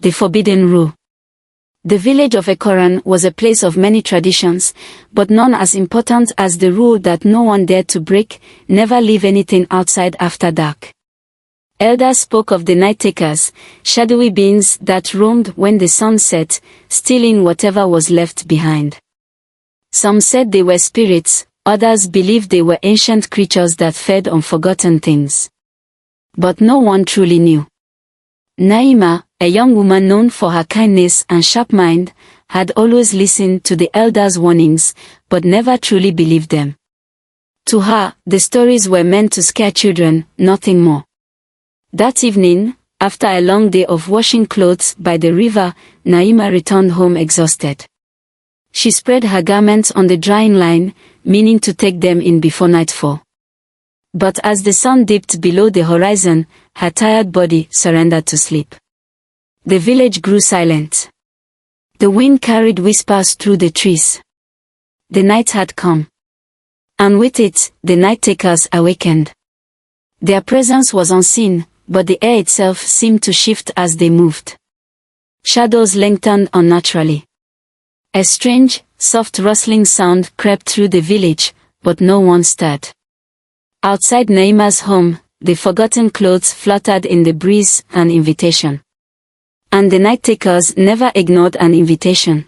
the forbidden rule. The village of Akoran was a place of many traditions, but none as important as the rule that no one dared to break: never leave anything outside after dark. Elders spoke of the night takers, shadowy beings that roamed when the sun set, stealing whatever was left behind. Some said they were spirits, others believed they were ancient creatures that fed on forgotten things. But no one truly knew. Naima, a young woman known for her kindness and sharp mind, had always listened to the elders' warnings, but never truly believed them. To her, the stories were meant to scare children, nothing more. That evening, after a long day of washing clothes by the river, Naima returned home exhausted. She spread her garments on the drying line, meaning to take them in before nightfall. But as the sun dipped below the horizon, her tired body surrendered to sleep. The village grew silent. The wind carried whispers through the trees. The night had come. And with it, the night takers awakened. Their presence was unseen, but the air itself seemed to shift as they moved. Shadows lengthened unnaturally. A strange, soft rustling sound crept through the village, but no one stirred. Outside Naima's home, the forgotten clothes fluttered in the breeze, an invitation. And the night takers never ignored an invitation.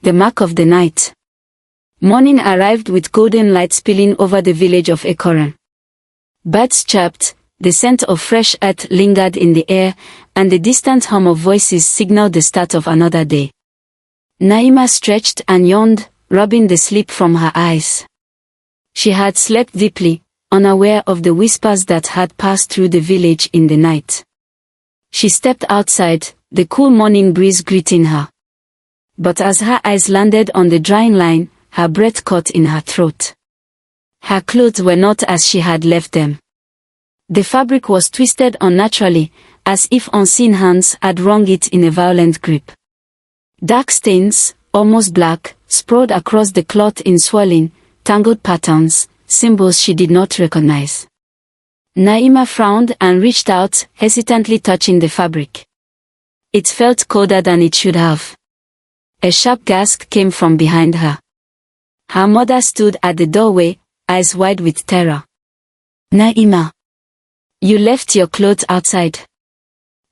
The mark of the night. Morning arrived with golden light spilling over the village of Akoran. Birds chirped, the scent of fresh earth lingered in the air, and the distant hum of voices signaled the start of another day. Naima stretched and yawned, rubbing the sleep from her eyes. She had slept deeply, unaware of the whispers that had passed through the village in the night. She stepped outside, the cool morning breeze greeting her. But as her eyes landed on the drying line, her breath caught in her throat. Her clothes were not as she had left them. The fabric was twisted unnaturally, as if unseen hands had wrung it in a violent grip. Dark stains, almost black, sprawled across the cloth in swirling, tangled patterns, symbols she did not recognize. Naima frowned and reached out, hesitantly touching the fabric. It felt colder than it should have. A sharp gasp came from behind her. Her mother stood at the doorway, eyes wide with terror. "Naima, you left your clothes outside."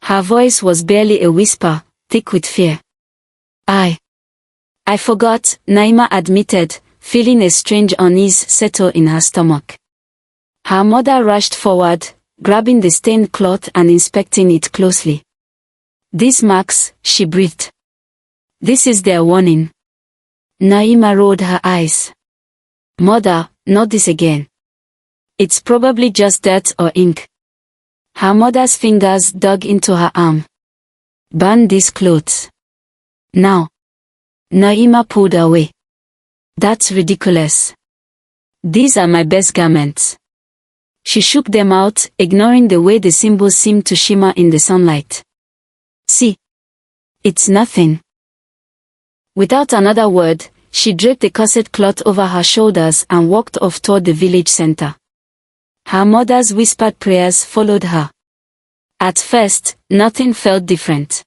Her voice was barely a whisper, thick with fear. I forgot," Naima admitted, feeling a strange unease settle in her stomach. Her mother rushed forward, grabbing the stained cloth and inspecting it closely. "These marks," she breathed. "This is their warning." Naima rolled her eyes. "Mother, not this again. It's probably just dirt or ink." Her mother's fingers dug into her arm. "Burn these clothes. Now." Naima pulled away. "That's ridiculous. These are my best garments." She shook them out, ignoring the way the symbols seemed to shimmer in the sunlight. "See. It's nothing." Without another word, she draped the corset cloth over her shoulders and walked off toward the village center. Her mother's whispered prayers followed her. At first, nothing felt different.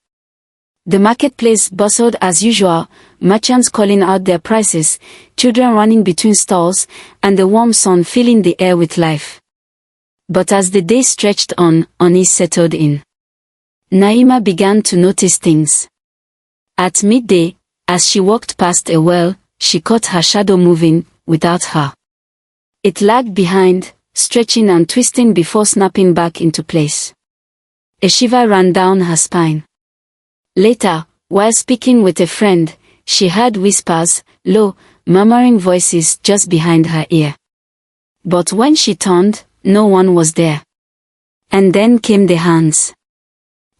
The marketplace bustled as usual, merchants calling out their prices, children running between stalls, and the warm sun filling the air with life. But as the day stretched on, unease settled in. Naima began to notice things. At midday, as she walked past a well, she caught her shadow moving, without her. It lagged behind, stretching and twisting before snapping back into place. A shiver ran down her spine. Later, while speaking with a friend, she heard whispers, low, murmuring voices just behind her ear. But when she turned, no one was there. And then came the hands.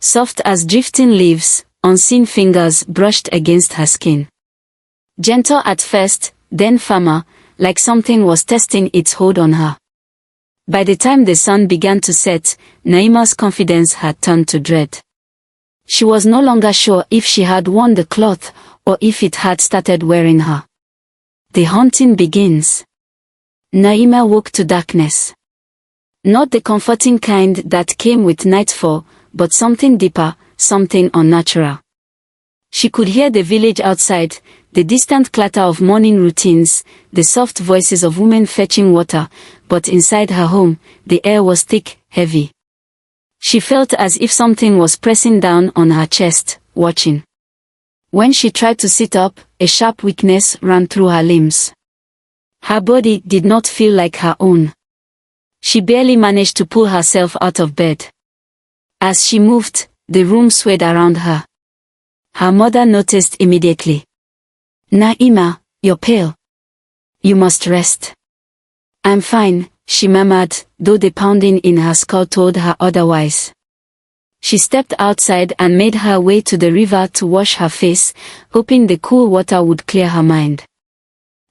Soft as drifting leaves, unseen fingers brushed against her skin. Gentle at first, then firmer, like something was testing its hold on her. By the time the sun began to set, Naima's confidence had turned to dread. She was no longer sure if she had worn the cloth, or if it had started wearing her. The haunting begins. Naima woke to darkness. Not the comforting kind that came with nightfall, but something deeper, something unnatural. She could hear the village outside, the distant clatter of morning routines, the soft voices of women fetching water, but inside her home, the air was thick, heavy. She felt as if something was pressing down on her chest, watching. When she tried to sit up, a sharp weakness ran through her limbs. Her body did not feel like her own. She barely managed to pull herself out of bed. As she moved, the room swayed around her. Her mother noticed immediately. "Naima, you're pale. You must rest." "I'm fine," she murmured, though the pounding in her skull told her otherwise. She stepped outside and made her way to the river to wash her face, hoping the cool water would clear her mind.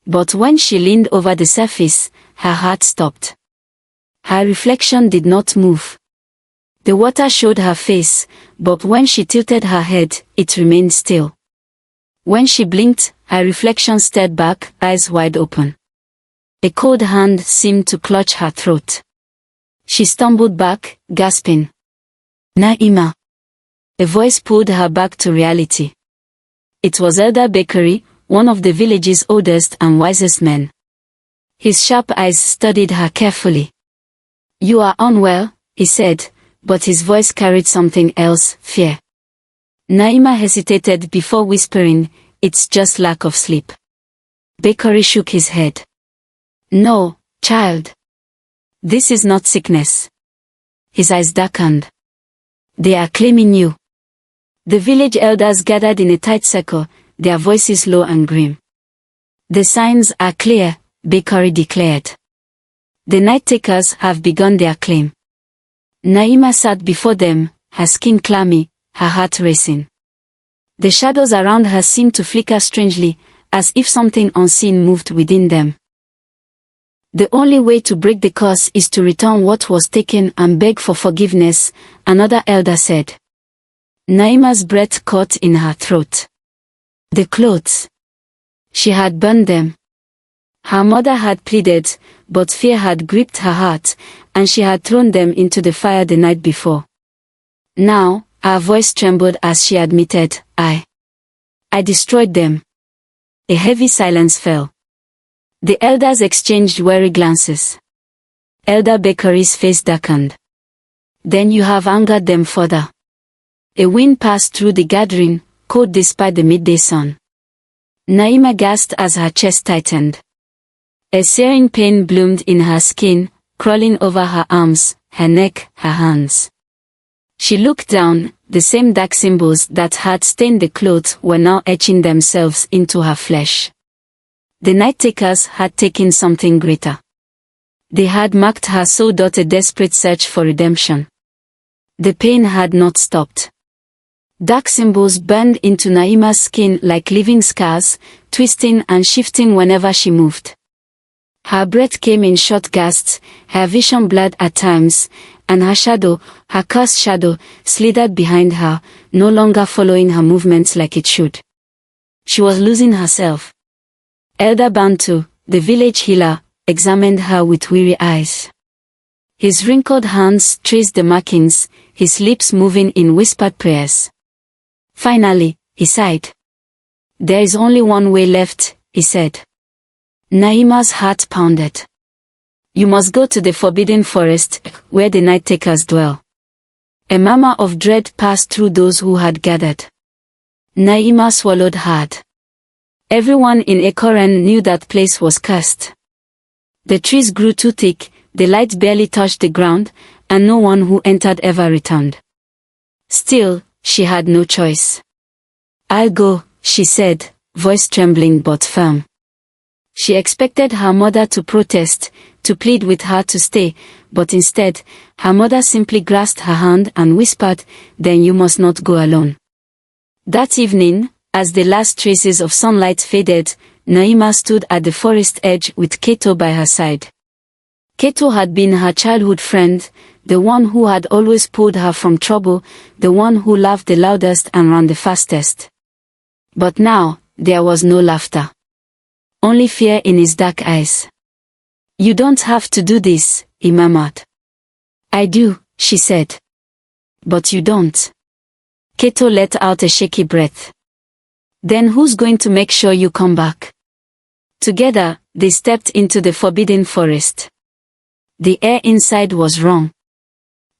But when she leaned over the surface, her heart stopped. Her reflection did not move. The water showed her face, but when she tilted her head, it remained still. When she blinked, her reflection stared back, eyes wide open. A cold hand seemed to clutch her throat. She stumbled back, gasping. "Naima." A voice pulled her back to reality. It was Elder Bakery, one of the village's oldest and wisest men. His sharp eyes studied her carefully. "You are unwell," he said, but his voice carried something else, fear. Naima hesitated before whispering, "It's just lack of sleep." Bakery shook his head. "No, child. This is not sickness." His eyes darkened. "They are claiming you." The village elders gathered in a tight circle, their voices low and grim. "The signs are clear," Bakery declared. "The night takers have begun their claim." Naima sat before them, her skin clammy, her heart racing. The shadows around her seemed to flicker strangely, as if something unseen moved within them. "The only way to break the curse is to return what was taken and beg for forgiveness," another elder said. Naima's breath caught in her throat. The clothes. She had burned them. Her mother had pleaded, but fear had gripped her heart, and she had thrown them into the fire the night before. Now, her voice trembled as she admitted, I destroyed them." A heavy silence fell. The elders exchanged wary glances. Elder Bakery's face darkened. "Then you have angered them further." A wind passed through the gathering, cold despite the midday sun. Naima gasped as her chest tightened. A searing pain bloomed in her skin, crawling over her arms, her neck, her hands. She looked down, the same dark symbols that had stained the clothes were now etching themselves into her flesh. The night takers had taken something greater. They had marked her soul. A desperate search for redemption. The pain had not stopped. Dark symbols burned into Naima's skin like living scars, twisting and shifting whenever she moved. Her breath came in short gasps, her vision blurred at times, and her shadow, her cursed shadow, slithered behind her, no longer following her movements like it should. She was losing herself. Elder Bantu, the village healer, examined her with weary eyes. His wrinkled hands traced the markings, his lips moving in whispered prayers. Finally, he sighed. "There is only one way left," he said. Naima's heart pounded. "You must go to the forbidden forest, where the night takers dwell." A murmur of dread passed through those who had gathered. Naima swallowed hard. Everyone in Akoran knew that place was cursed. The trees grew too thick, the light barely touched the ground, and no one who entered ever returned. Still, she had no choice. "I'll go," she said, voice trembling but firm. She expected her mother to protest, to plead with her to stay, but instead, her mother simply grasped her hand and whispered, "Then you must not go alone." That evening, as the last traces of sunlight faded, Naima stood at the forest edge with Keto by her side. Keto had been her childhood friend, the one who had always pulled her from trouble, the one who laughed the loudest and ran the fastest. But now, there was no laughter. Only fear in his dark eyes. "You don't have to do this," he murmured. "I do," she said. "But you don't." Keto let out a shaky breath. Then who's going to make sure you come back? Together, they stepped into the forbidden forest. The air inside was wrong.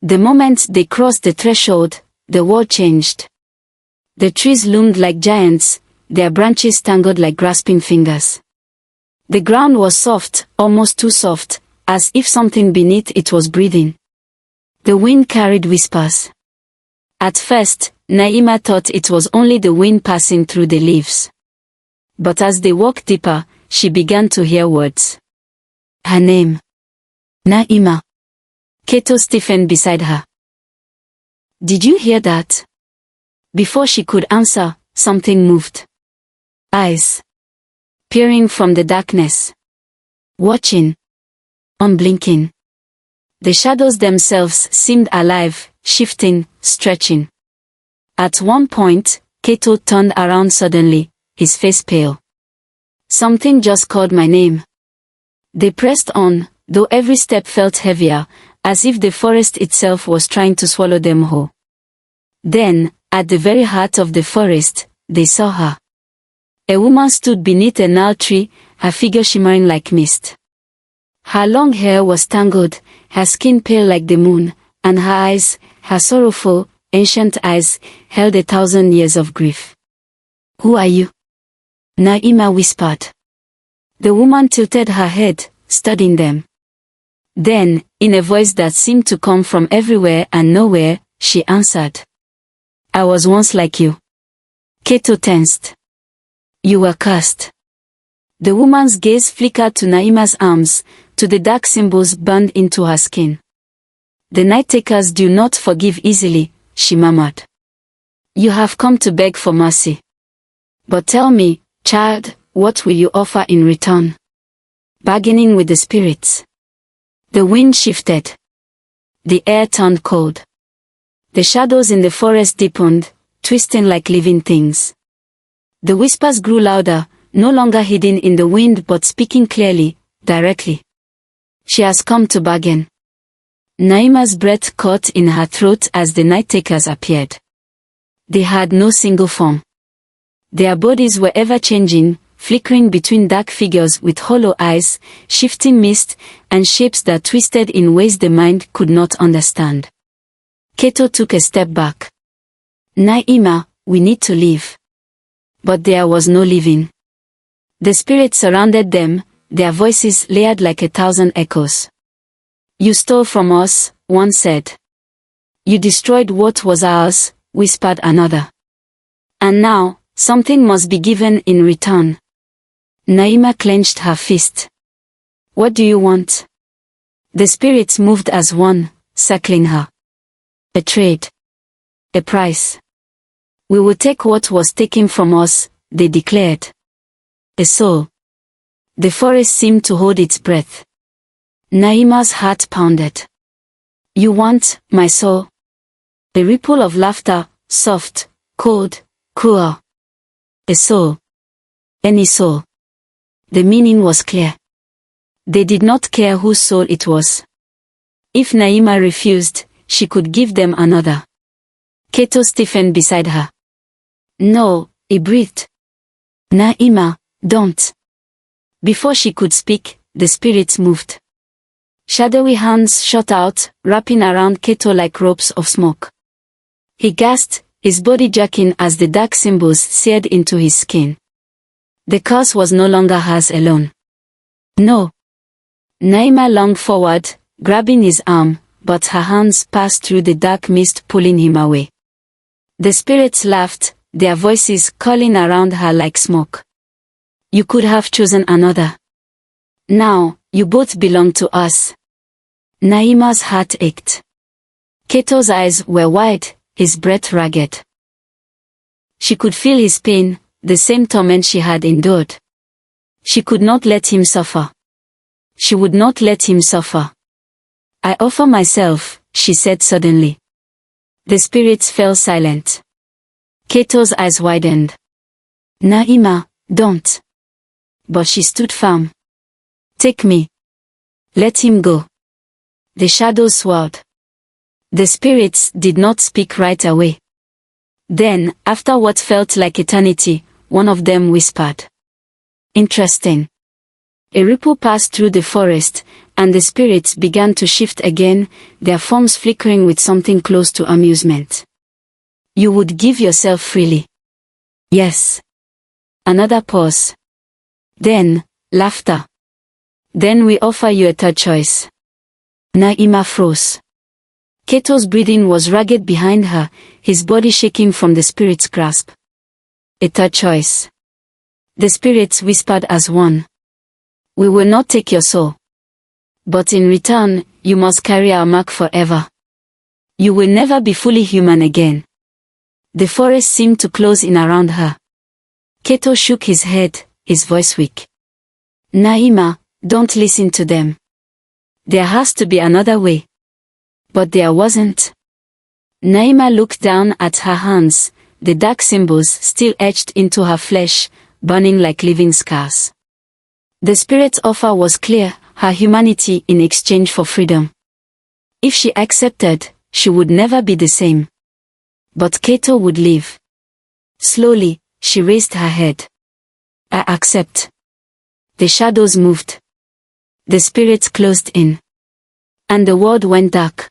The moment they crossed the threshold, the world changed. The trees loomed like giants, their branches tangled like grasping fingers. The ground was soft, almost too soft, as if something beneath it was breathing. The wind carried whispers. At first, Naima thought it was only the wind passing through the leaves. But as they walked deeper, she began to hear words. Her name. Naima. Keto stiffened beside her. Did you hear that? Before she could answer, something moved. Eyes. Peering from the darkness. Watching. Unblinking. The shadows themselves seemed alive, shifting, stretching. At one point, Keto turned around suddenly, his face pale. Something just called my name. They pressed on, though every step felt heavier, as if the forest itself was trying to swallow them whole. Then, at the very heart of the forest, they saw her. A woman stood beneath a gnarled tree, her figure shimmering like mist. Her long hair was tangled, her skin pale like the moon, and her eyes, her sorrowful, ancient eyes, held 1,000 years of grief. Who are you? Naima whispered. The woman tilted her head, studying them. Then, in a voice that seemed to come from everywhere and nowhere, she answered. I was once like you. Keto tensed. You were cursed. The woman's gaze flickered to Naima's arms, to the dark symbols burned into her skin. The night takers do not forgive easily, she murmured. You have come to beg for mercy. But tell me, child, what will you offer in return? Bargaining with the spirits. The wind shifted. The air turned cold. The shadows in the forest deepened, twisting like living things. The whispers grew louder, no longer hidden in the wind but speaking clearly, directly. She has come to bargain. Naima's breath caught in her throat as the night takers appeared. They had no single form. Their bodies were ever-changing, flickering between dark figures with hollow eyes, shifting mist, and shapes that twisted in ways the mind could not understand. Keto took a step back. Naima, we need to leave. But there was no leaving. The spirits surrounded them, their voices layered like 1,000 echoes. You stole from us, one said. You destroyed what was ours, whispered another. And now, something must be given in return. Naima clenched her fist. What do you want? The spirits moved as one, circling her. A trade. A price. We will take what was taken from us, they declared. A soul. The forest seemed to hold its breath. Naima's heart pounded. You want my soul? A ripple of laughter, soft, cold, cruel. A soul. Any soul. The meaning was clear. They did not care whose soul it was. If Naima refused, she could give them another. Keto stiffened beside her. No, he breathed. Naima, don't. Before she could speak, the spirits moved. Shadowy hands shot out, wrapping around Keto like ropes of smoke. He gasped, his body jerking as the dark symbols seared into his skin. The curse was no longer hers alone. No. Naima lunged forward, grabbing his arm, but her hands passed through the dark mist, pulling him away. The spirits laughed, their voices calling around her like smoke. You could have chosen another. Now, you both belong to us. Naima's heart ached. Keto's eyes were wide, his breath ragged. She could feel his pain, the same torment she had endured. She could not let him suffer. She would not let him suffer. I offer myself, she said suddenly. The spirits fell silent. Keto's eyes widened. Naima, don't. But she stood firm. Take me. Let him go. The shadows swirled. The spirits did not speak right away. Then, after what felt like eternity, one of them whispered. Interesting. A ripple passed through the forest, and the spirits began to shift again, their forms flickering with something close to amusement. You would give yourself freely. Yes. Another pause. Then, laughter. Then we offer you a third choice. Naima froze. Keto's breathing was ragged behind her, his body shaking from the spirit's grasp. A third choice. The spirits whispered as one. We will not take your soul. But in return, you must carry our mark forever. You will never be fully human again. The forest seemed to close in around her. Keto shook his head, his voice weak. Naima, don't listen to them. There has to be another way. But there wasn't. Naima looked down at her hands, the dark symbols still etched into her flesh, burning like living scars. The spirit's offer was clear, her humanity in exchange for freedom. If she accepted, she would never be the same. But Keto would live. Slowly, she raised her head. I accept. The shadows moved. The spirits closed in. And the world went dark.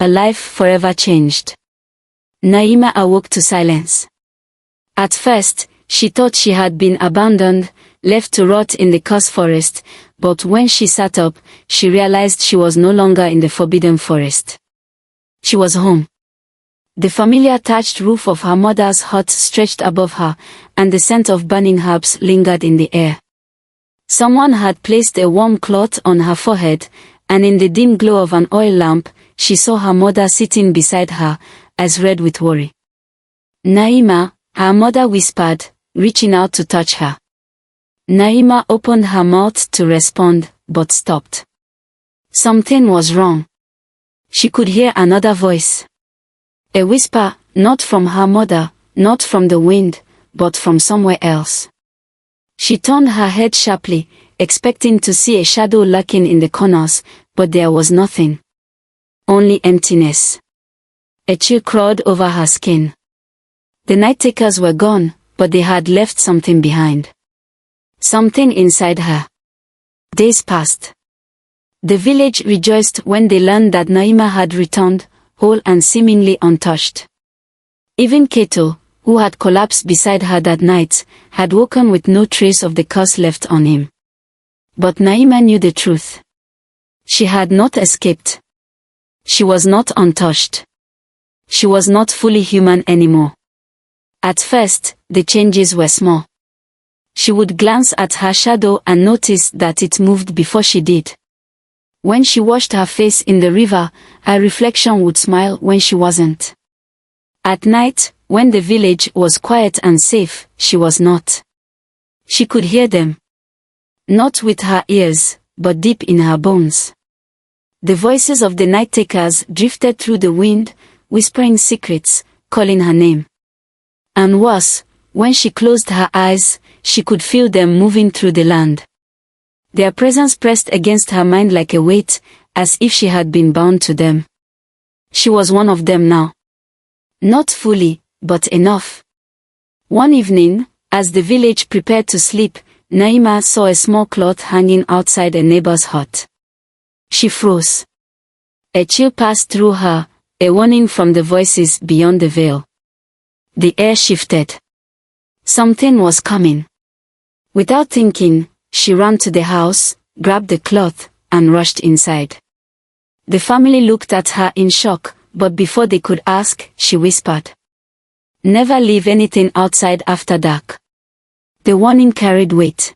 A life forever changed. Naima awoke to silence. At first, she thought she had been abandoned, left to rot in the cursed forest, but when she sat up, she realized she was no longer in the forbidden forest. She was home. The familiar thatched roof of her mother's hut stretched above her, and the scent of burning herbs lingered in the air. Someone had placed a warm cloth on her forehead, and in the dim glow of an oil lamp, she saw her mother sitting beside her, eyes red with worry. Naima, her mother whispered, reaching out to touch her. Naima opened her mouth to respond, but stopped. Something was wrong. She could hear another voice. A whisper, not from her mother, not from the wind, but from somewhere else. She turned her head sharply, expecting to see a shadow lurking in the corners, but there was nothing. Only emptiness. A chill crawled over her skin. The night takers were gone, but they had left something behind. Something inside her. Days passed. The village rejoiced when they learned that Naima had returned, whole and seemingly untouched. Even Keto, who had collapsed beside her that night, had woken with no trace of the curse left on him. But Naima knew the truth. She had not escaped. She was not untouched. She was not fully human anymore. At first, the changes were small. She would glance at her shadow and notice that it moved before she did. When she washed her face in the river, her reflection would smile when she wasn't. At night, when the village was quiet and safe, she was not. She could hear them. Not with her ears, but deep in her bones. The voices of the night takers drifted through the wind, whispering secrets, calling her name. And worse, when she closed her eyes, she could feel them moving through the land. Their presence pressed against her mind like a weight, as if she had been bound to them. She was one of them now. Not fully, but enough. One evening, as the village prepared to sleep, Naima saw a small cloth hanging outside a neighbor's hut. She froze. A chill passed through her, a warning from the voices beyond the veil. The air shifted. Something was coming. Without thinking, she ran to the house, grabbed the cloth, and rushed inside. The family looked at her in shock, but before they could ask, she whispered. Never leave anything outside after dark. The warning carried weight.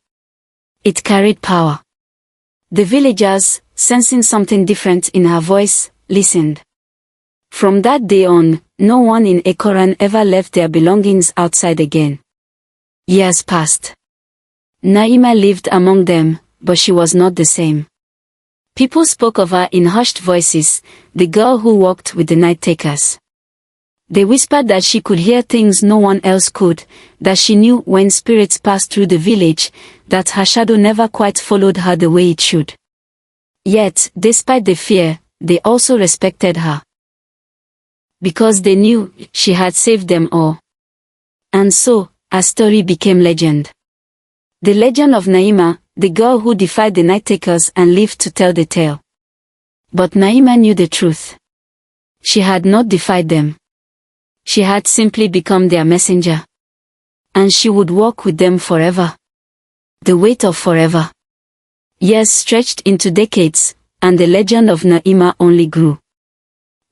It carried power. The villagers, sensing something different in her voice, listened. From that day on, no one in Akoran ever left their belongings outside again. Years passed. Naima lived among them, but she was not the same. People spoke of her in hushed voices, the girl who walked with the night takers. They whispered that she could hear things no one else could, that she knew when spirits passed through the village, that her shadow never quite followed her the way it should. Yet, despite the fear, they also respected her. Because they knew she had saved them all. And so, her story became legend. The legend of Naima, the girl who defied the night takers and lived to tell the tale. But Naima knew the truth. She had not defied them. She had simply become their messenger. And she would walk with them forever. The weight of forever. Years stretched into decades, and the legend of Naima only grew.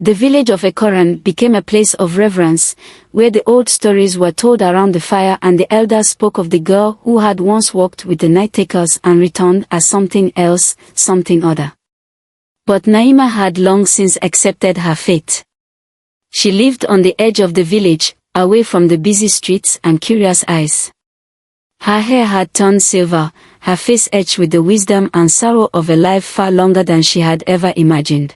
The village of Akoran became a place of reverence, where the old stories were told around the fire and the elders spoke of the girl who had once walked with the night takers and returned as something else, something other. But Naima had long since accepted her fate. She lived on the edge of the village, away from the busy streets and curious eyes. Her hair had turned silver, her face etched with the wisdom and sorrow of a life far longer than she had ever imagined.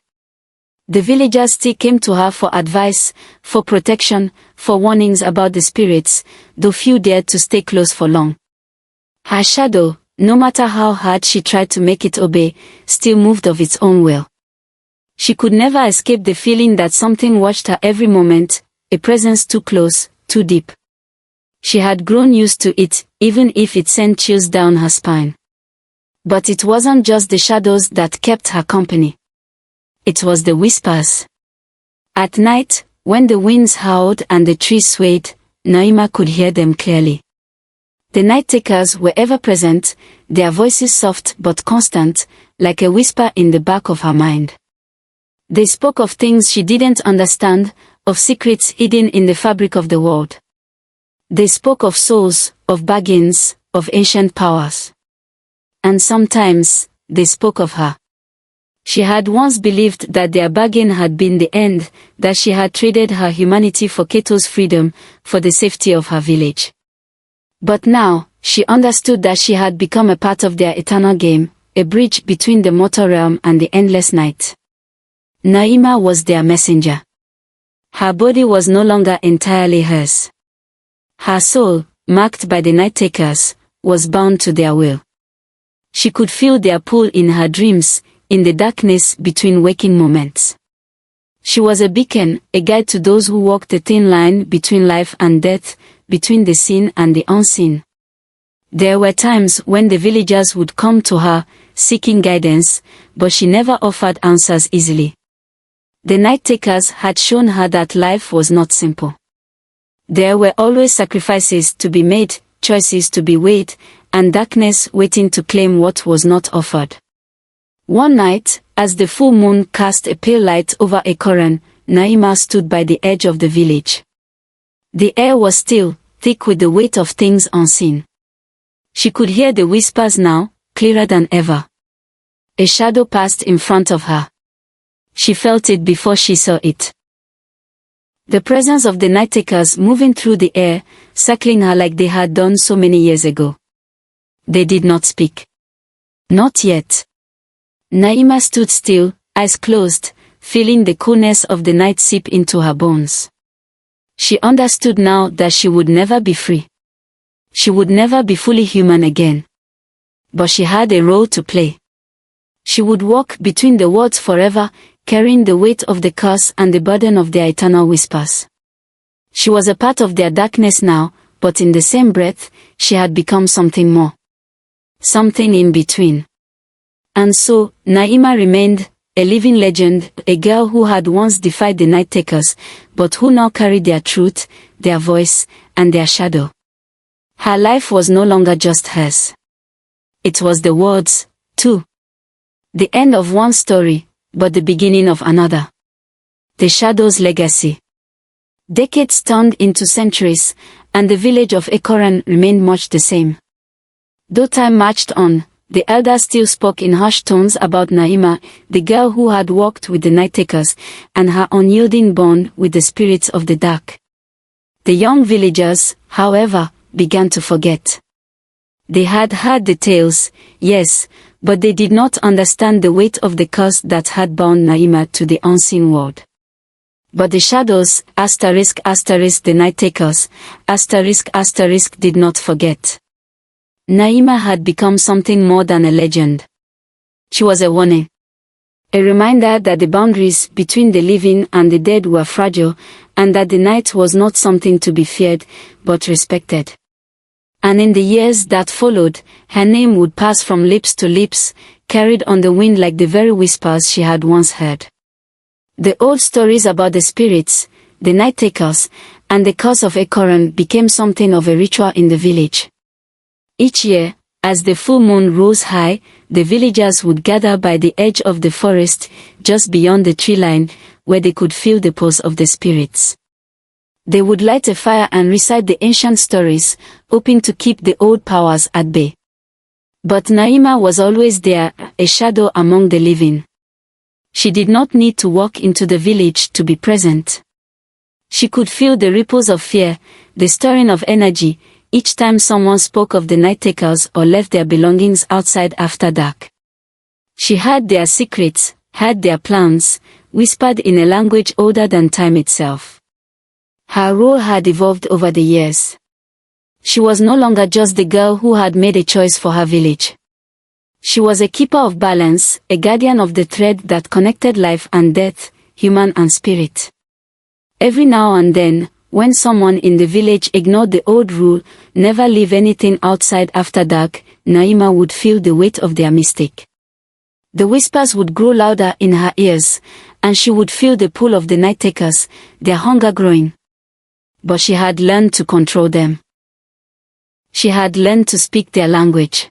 The villagers still came to her for advice, for protection, for warnings about the spirits, though few dared to stay close for long. Her shadow, no matter how hard she tried to make it obey, still moved of its own will. She could never escape the feeling that something watched her every moment, a presence too close, too deep. She had grown used to it, even if it sent chills down her spine. But it wasn't just the shadows that kept her company. It was the whispers. At night, when the winds howled and the trees swayed, Naima could hear them clearly. The night takers were ever present, their voices soft but constant, like a whisper in the back of her mind. They spoke of things she didn't understand, of secrets hidden in the fabric of the world. They spoke of souls, of bargains, of ancient powers. And sometimes, they spoke of her. She had once believed that their bargain had been the end, that she had traded her humanity for Keto's freedom, for the safety of her village. But now, she understood that she had become a part of their eternal game, a bridge between the mortal realm and the endless night. Naima was their messenger. Her body was no longer entirely hers. Her soul, marked by the night takers, was bound to their will. She could feel their pull in her dreams, in the darkness between waking moments. She was a beacon, a guide to those who walked the thin line between life and death, between the seen and the unseen. There were times when the villagers would come to her, seeking guidance, but she never offered answers easily. The night takers had shown her that life was not simple. There were always sacrifices to be made, choices to be weighed, and darkness waiting to claim what was not offered. One night, as the full moon cast a pale light over Akoran, Naima stood by the edge of the village. The air was still, thick with the weight of things unseen. She could hear the whispers now, clearer than ever. A shadow passed in front of her. She felt it before she saw it. The presence of the night takers moving through the air, circling her like they had done so many years ago. They did not speak. Not yet. Naima stood still, eyes closed, feeling the coolness of the night seep into her bones. She understood now that she would never be free. She would never be fully human again. But she had a role to play. She would walk between the worlds forever, carrying the weight of the curse and the burden of their eternal whispers. She was a part of their darkness now, but in the same breath, she had become something more. Something in between. And so, Naima remained, a living legend, a girl who had once defied the night takers, but who now carried their truth, their voice, and their shadow. Her life was no longer just hers. It was the world's, too. The end of one story, but the beginning of another. The shadow's legacy. Decades turned into centuries, and the village of Akoran remained much the same. Though time marched on, the elders still spoke in hushed tones about Naima, the girl who had walked with the night takers, and her unyielding bond with the spirits of the dark. The young villagers, however, began to forget. They had heard the tales, yes, but they did not understand the weight of the curse that had bound Naima to the unseen world. But the shadows, the night takers, did not forget. Naima had become something more than a legend. She was a warning. A reminder that the boundaries between the living and the dead were fragile, and that the night was not something to be feared, but respected. And in the years that followed, her name would pass from lips to lips, carried on the wind like the very whispers she had once heard. The old stories about the spirits, the night takers, and the curse of Akoran became something of a ritual in the village. Each year, as the full moon rose high, the villagers would gather by the edge of the forest, just beyond the tree line, where they could feel the pulse of the spirits. They would light a fire and recite the ancient stories, hoping to keep the old powers at bay. But Naima was always there, a shadow among the living. She did not need to walk into the village to be present. She could feel the ripples of fear, the stirring of energy, each time someone spoke of the night takers or left their belongings outside after dark. She heard their secrets, heard their plans, whispered in a language older than time itself. Her role had evolved over the years. She was no longer just the girl who had made a choice for her village. She was a keeper of balance, a guardian of the thread that connected life and death, human and spirit. Every now and then, when someone in the village ignored the old rule, never leave anything outside after dark, Naima would feel the weight of their mistake. The whispers would grow louder in her ears, and she would feel the pull of the night takers, their hunger growing. But she had learned to control them. She had learned to speak their language.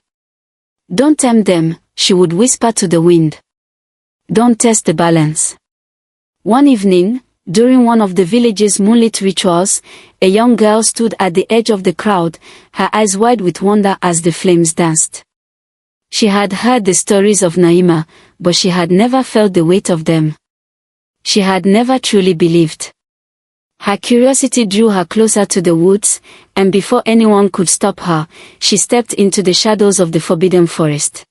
Don't tempt them, she would whisper to the wind. Don't test the balance. One evening, during one of the village's moonlit rituals, a young girl stood at the edge of the crowd, her eyes wide with wonder as the flames danced. She had heard the stories of Naima, but she had never felt the weight of them. She had never truly believed. Her curiosity drew her closer to the woods, and before anyone could stop her, she stepped into the shadows of the forbidden forest.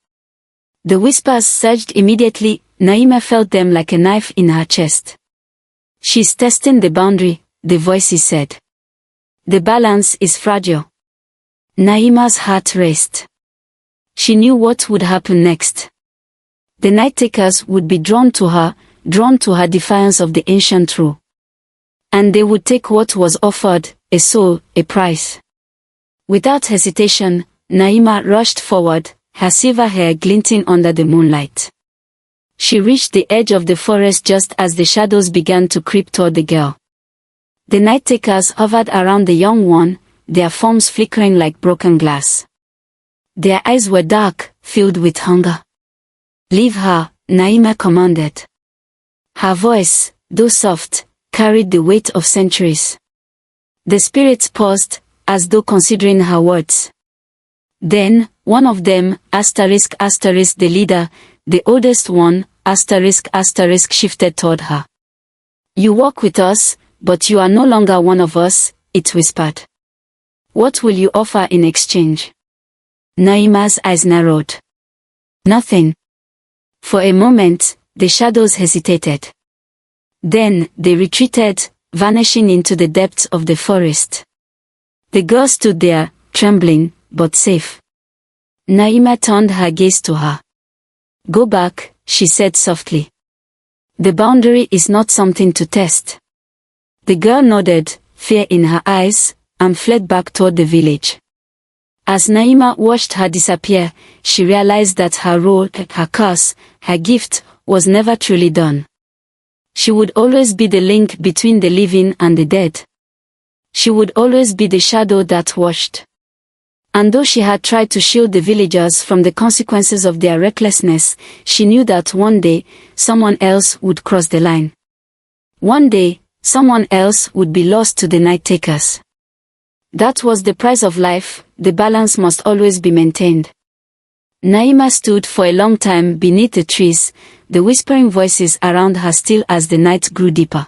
The whispers surged immediately. Naima felt them like a knife in her chest. She's testing the boundary, the voices said. The balance is fragile. Naima's heart raced. She knew what would happen next. The night takers would be drawn to her defiance of the ancient rule. And they would take what was offered, a soul, a price. Without hesitation, Naima rushed forward, her silver hair glinting under the moonlight. She reached the edge of the forest just as the shadows began to creep toward the girl. The night takers hovered around the young one, their forms flickering like broken glass. Their eyes were dark, filled with hunger. Leave her, Naima commanded. Her voice, though soft, carried the weight of centuries. The spirits paused, as though considering her words. Then, one of them, the leader, the oldest one, shifted toward her. You walk with us, but you are no longer one of us, it whispered. What will you offer in exchange? Naima's eyes narrowed. Nothing. For a moment, the shadows hesitated. Then, they retreated, vanishing into the depths of the forest. The girl stood there, trembling, but safe. Naima turned her gaze to her. Go back, she said softly. The boundary is not something to test. The girl nodded, fear in her eyes, and fled back toward the village. As Naima watched her disappear, she realized that her role, her curse, her gift, was never truly done. She would always be the link between the living and the dead. She would always be the shadow that watched. And though she had tried to shield the villagers from the consequences of their recklessness, she knew that one day, someone else would cross the line. One day, someone else would be lost to the night takers. That was the price of life, the balance must always be maintained. Naima stood for a long time beneath the trees, the whispering voices around her still as the night grew deeper.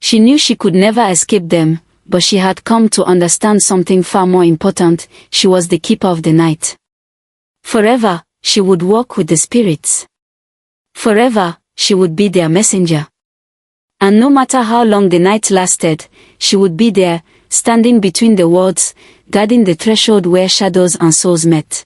She knew she could never escape them, but she had come to understand something far more important. She was the keeper of the night. Forever, she would walk with the spirits. Forever, she would be their messenger. And no matter how long the night lasted, she would be there, standing between the worlds, guarding the threshold where shadows and souls met.